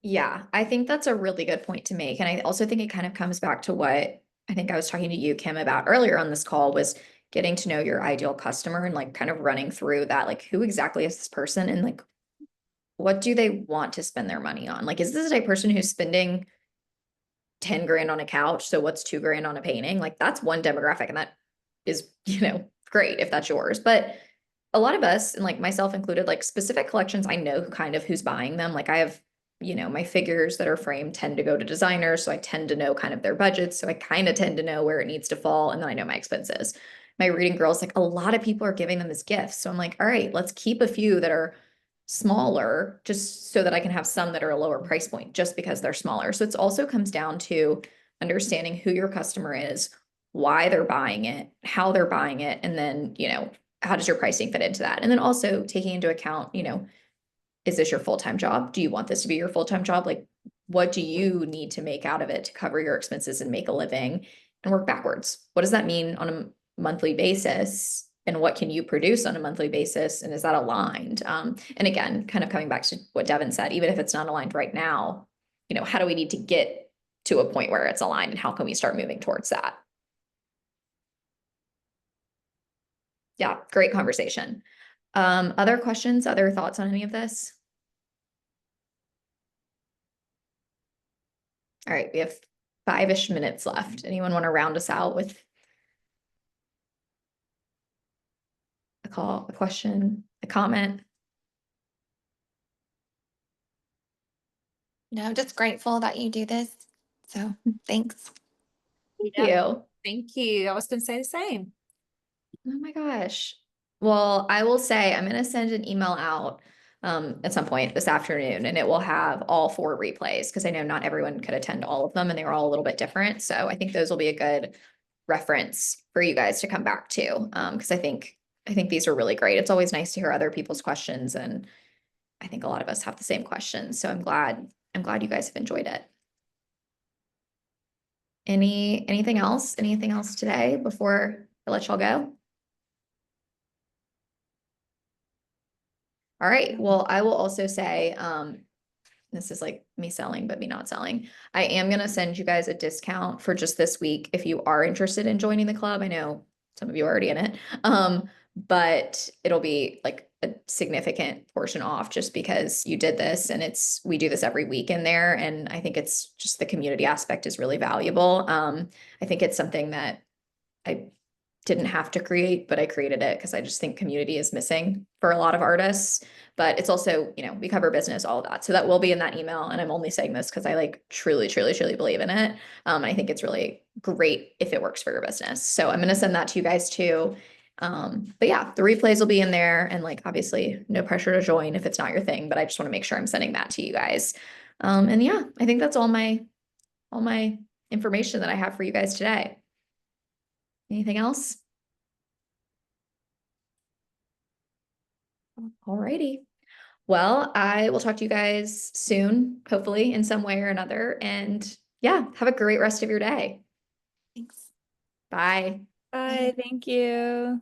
Yeah, I think that's a really good point to make. And I also think it kind of comes back to what I think I was talking to you, Kim, about earlier on this call, was getting to know your ideal customer and like kind of running through that, like who exactly is this person and like what do they want to spend their money on? Like, is this a type of person who's spending 10 grand on a couch? So what's 2 grand on a painting? Like that's one demographic, and that is, great if that's yours. But a lot of us, and like myself included, like specific collections, I know who's buying them. Like I have, my figures that are framed tend to go to designers. So I tend to know kind of their budgets. So I kind of tend to know where it needs to fall. And then I know my expenses. My reading girls, like a lot of people are giving them as gifts. So I'm like, all right, let's keep a few that are smaller just so that I can have some that are a lower price point just because they're smaller. So it also comes down to understanding who your customer is, why they're buying it, how they're buying it, and then, how does your pricing fit into that? And then also taking into account, is this your full-time job? Do you want this to be your full-time job? Like, what do you need to make out of it to cover your expenses and make a living and work backwards? What does that mean on a monthly basis? And what can you produce on a monthly basis? And is that aligned? And again, kind of coming back to what Devin said, even if it's not aligned right now, how do we need to get to a point where it's aligned and how can we start moving towards that? Yeah, great conversation. Other questions, other thoughts on any of this? All right, we have 5-ish minutes left. Anyone want to round us out with a call, a question, a comment? No, just grateful that you do this. So thanks. Thank Yeah. you. Thank you. I was going to say the same. Oh my gosh. Well, I will say I'm going to send an email out at some point this afternoon, and it will have all 4 replays because I know not everyone could attend all of them and they were all a little bit different. So I think those will be a good reference for you guys to come back to because I think these are really great. It's always nice to hear other people's questions, and I think a lot of us have the same questions. So I'm glad you guys have enjoyed it. Anything else? Anything else today before I let y'all go? All right. Well, I will also say, this is like me selling, but me not selling. I am going to send you guys a discount for just this week if you are interested in joining the club. I know some of you are already in it. But it'll be like a significant portion off just because you did this, and we do this every week in there. And I think it's just the community aspect is really valuable. I think it's something that I didn't have to create, but I created it because I just think community is missing for a lot of artists. But it's also, we cover business, all of that. So that will be in that email. And I'm only saying this because I like truly, truly, truly believe in it. And I think it's really great if it works for your business. So I'm going to send that to you guys too. But yeah, the replays will be in there, and like, obviously no pressure to join if it's not your thing, but I just want to make sure I'm sending that to you guys. And yeah, I think that's all my information that I have for you guys today. Anything else? Alrighty. Well, I will talk to you guys soon, hopefully in some way or another. And yeah, have a great rest of your day. Thanks. Bye. Bye. Thank you.